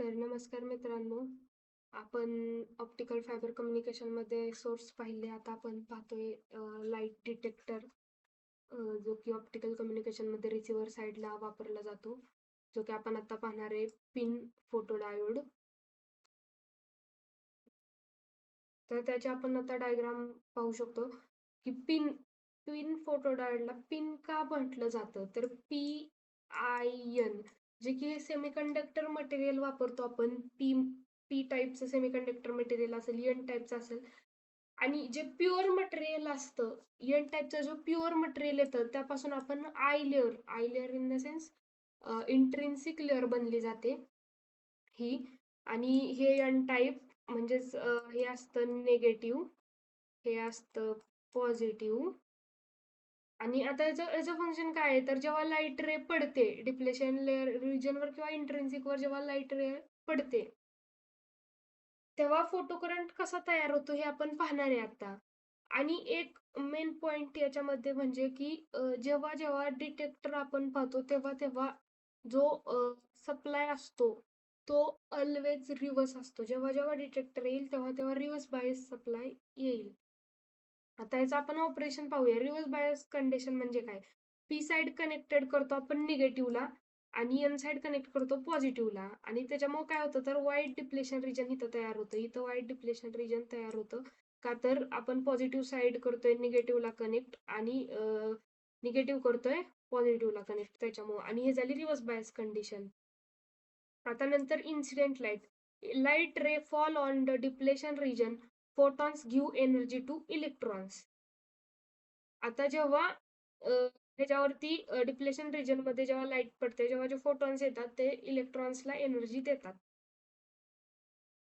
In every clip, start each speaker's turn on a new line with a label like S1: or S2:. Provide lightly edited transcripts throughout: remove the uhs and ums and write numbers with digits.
S1: तर नमस्कार मित्रांनो, आपण ऑप्टिकल फायबर कम्युनिकेशनमध्ये सोर्स पाहिले. आता आपण पाहतोय लाईट डिटेक्टर, जो की ऑप्टिकल कम्युनिकेशनमध्ये रिसिव्हर साईडला वापरला जातो, जो की आपण आता पाहणार आहे पिन फोटो डायोड. तर त्याचे आपण आता डायग्राम पाहू शकतो की पिन पिन फोटो डायोडला पिन का म्हटलं जातं, तर PIN, जे की सेमीकंडक्टर मटेरियल वापरतो आपण. पी टाईपचं सेमीकंडक्टर मटेरियल असेल, एन टाईपचं असेल, आणि जे प्युअर मटेरियल असतं, एन टाईपचं जो प्युअर मटेरियल येतं त्यापासून आपण I layer in the sense intrinsic layer बनली जाते ही. आणि हे एन टाईप म्हणजेच हे असतं निगेटिव्ह, हे असतं पॉझिटिव्ह. आणि आता याचं फंक्शन काय आहे, तर जेव्हा लाईट रे पडते डिप्लेशन लेअर रिजनवर किंवा इंट्रिन्सिक वर, जेव्हा लाईट रे पडते तेव्हा फोटो करंट कसा तयार होतो हे आपण पाहणार आहे आता. आणि एक मेन पॉइंट याच्यामध्ये म्हणजे की जेव्हा जेव्हा डिटेक्टर आपण पाहतो तेव्हा तेव्हा जो सप्लाय असतो तो ऑलवेज रिव्हर्स असतो. जेव्हा जेव्हा डिटेक्टर येईल तेव्हा तेव्हा रिव्हर्स बायस सप्लाय येईल. आता याचं आपण ऑपरेशन पाहूया. रिव्हर्स बायस कंडिशन म्हणजे काय? पी साइड कनेक्टेड करतो आपण निगेटिव्हला आणि एन साइड कनेक्ट करतो पॉझिटिव्हला, आणि त्याच्यामुळे काय होतं, तर वाईट डिप्लेशन रिजन इथं तयार होतं. इथं वाईट डिप्लेशन रिजन तयार होतं का, तर आपण पॉझिटिव्ह साइड करतोय निगेटिव्हला कनेक्ट आणि निगेटिव्ह करतोय पॉझिटिव्हला कनेक्ट, त्याच्यामुळे. आणि हे झाली रिव्हर्स बायस कंडिशन. आता नंतर incident light. Light ray fall on the depletion region, photons give energy to electrons. आता जेव्हा ह्याच्यावरती डिप्लेशन रिजन मध्ये जेव्हा लाईट पडते, जेव्हा जे फोटॉन्स येतात ते इलेक्ट्रॉन्सला एनर्जी देतात.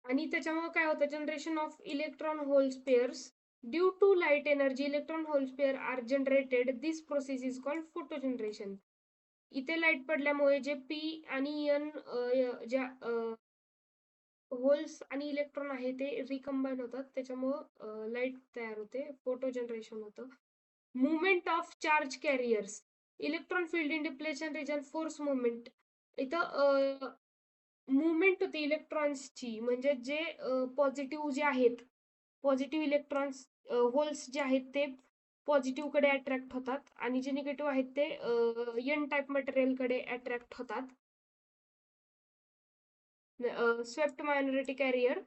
S1: आणि त्याच्यामुळे काय होतं, generation of electron holes pairs due to light energy. Electron holes pair are generated. This process is called photo generation. इथे लाईट पडल्यामुळे जे पी आणि एन ज्या होल्स आणि इलेक्ट्रॉन आहे ते रिकंबाईन होतात, त्याच्यामुळं लाईट तयार होते, फोटो जनरेशन होतं. Movement of charge carriers. Electron field in depletion region force movement. इथं मुवमेंट होते इलेक्ट्रॉन्सची, म्हणजे जे पॉझिटिव्ह जे आहेत, पॉझिटिव्ह इलेक्ट्रॉन्स होल्स जे आहेत ते पॉझिटिव्ह कडे अट्रॅक्ट होतात, आणि जे निगेटिव्ह आहेत ते एन टाईप मटेरियल कडे अट्रॅक्ट होतात. Swept minority carrier.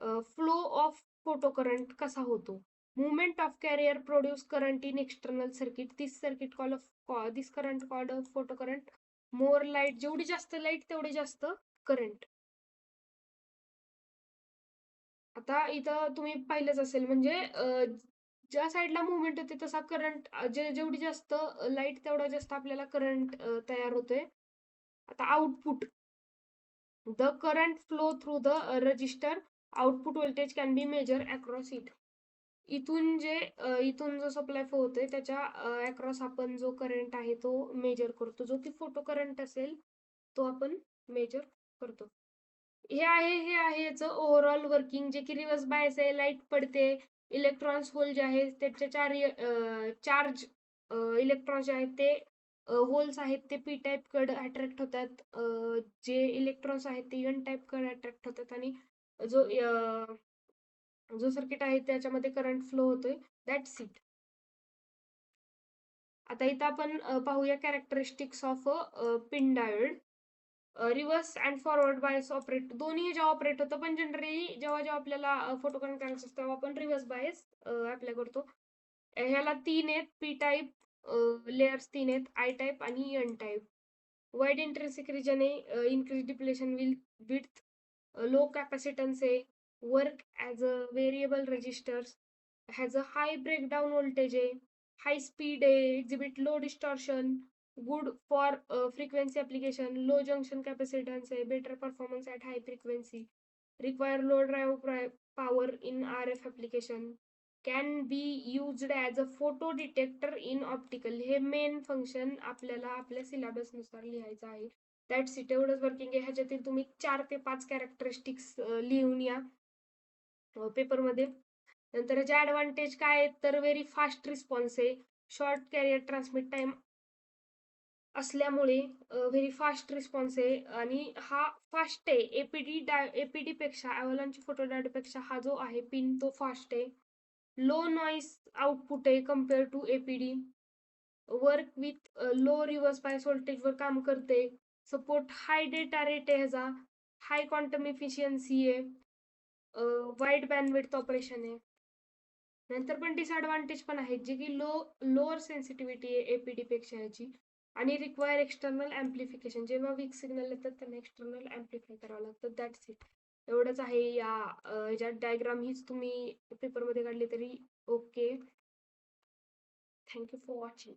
S1: Flow of photo current कसा होतो. Movement of carrier produce current in external circuit. This current called photo current. More light, जेवढी जास्त लाईट तेवढे जास्त करंट. आता इथं तुम्ही पाहिलंच असेल, म्हणजे ज्या साईडला मुवमेंट होते तसा करंट, जेवढी जास्त लाईट तेवढा जास्त आपल्याला करंट तयार होतोय. आता output. The current flow through the resistor. Output voltage can be measure across it. इथून जो सप्लाय फ्लो होतोय त्याच्या अक्रॉस आपण जो करंट आहे तो मेजर करतो, जो की फोटो करंट असेल तो आपण मेजर करतो. हे आहे याचं ओव्हरऑल वर्किंग, जे की रिव्हर्स बायस आहे. लाईट पडते, इलेक्ट्रॉन्स होल जे आहेत त्याचे चार्ज इलेक्ट्रॉन्स जे आहेत ते होल्स आहेत ते पी टाईप कडे अट्रॅक्ट होतात, जे इलेक्ट्रॉन्स आहेत ते एन टाईप कडे अट्रॅक्ट होतात, आणि जो जो सर्किट आहे त्याच्यामध्ये करंट फ्लो होतोय. That's it. आता इथं आपण पाहूया characteristics of pin diode. Reverse and forward bias operate, दोन्ही जेव्हा ऑपरेट होतं, पण जनरली जेव्हा जेव्हा आपल्याला फोटो करंट करायचं असतं तेव्हा आपण रिव्हर्स बायस अप्लाय करतो. ह्याला 3 आहेत पी टाईप, लेयर्स 3 आहेत, आय टाईप आणि N type. Wide intrinsic region आहे, increase depletion width. Low capacitance आहे, work as a variable resistors, has a high breakdown voltage आहे, हाय स्पीड आहे, exhibit low distortion, good for frequency application, low junction capacitance आहे, better performance at high frequency, require low drive power in RF application, can be used as a photo detector in optical. हे main function आपल्याला आपल्या सिलेबसनुसार लिहायचं आहे. That's it. एवढंच working आहे. ह्याच्यातील तुम्ही 4 ते 5 कॅरेक्टरिस्टिक्स लिहून या पेपरमध्ये. नंतर ह्याचे ॲडव्हान्टेज काय आहेत, तर व्हेरी फास्ट रिस्पॉन्स आहे, शॉर्ट कॅरियर ट्रान्समिट टाइम, असल्यामुळे व्हेरी फास्ट रिस्पॉन्स आहे आणि हा फास्ट आहे. एपीडी पेक्षा अवलांच फोटोडायोडपेक्षा हा जो आहे पिन तो फास्ट आहे. लो नॉईस आउटपुट आहे compare to APD. Work with low reverse bias व्होल्टेजवर काम करते. सपोर्ट हाय डेटा रेट आहे ह्याचा. हाय क्वांटम इफिशियन्सी आहे. वाईड बँडविड्थ ऑपरेशन आहे. नंतर पण डिसएडव्हान्टेज पण आहेत जे की लोअर सेन्सिटिव्हिटी आहे एपीडी पेक्षा याची आणि रिक्वायर एक्सटर्नल अँप्लिफिकेशन. जेव्हा वीक सिग्नल येतात त्यांना एक्सटर्नल अँप्लिफाय करावं लागतं. That's it. एवढंच आहे या ह्याच्यात. डायग्राम हीच तुम्ही पेपरमध्ये काढली तरी ओके. Thank you for watching.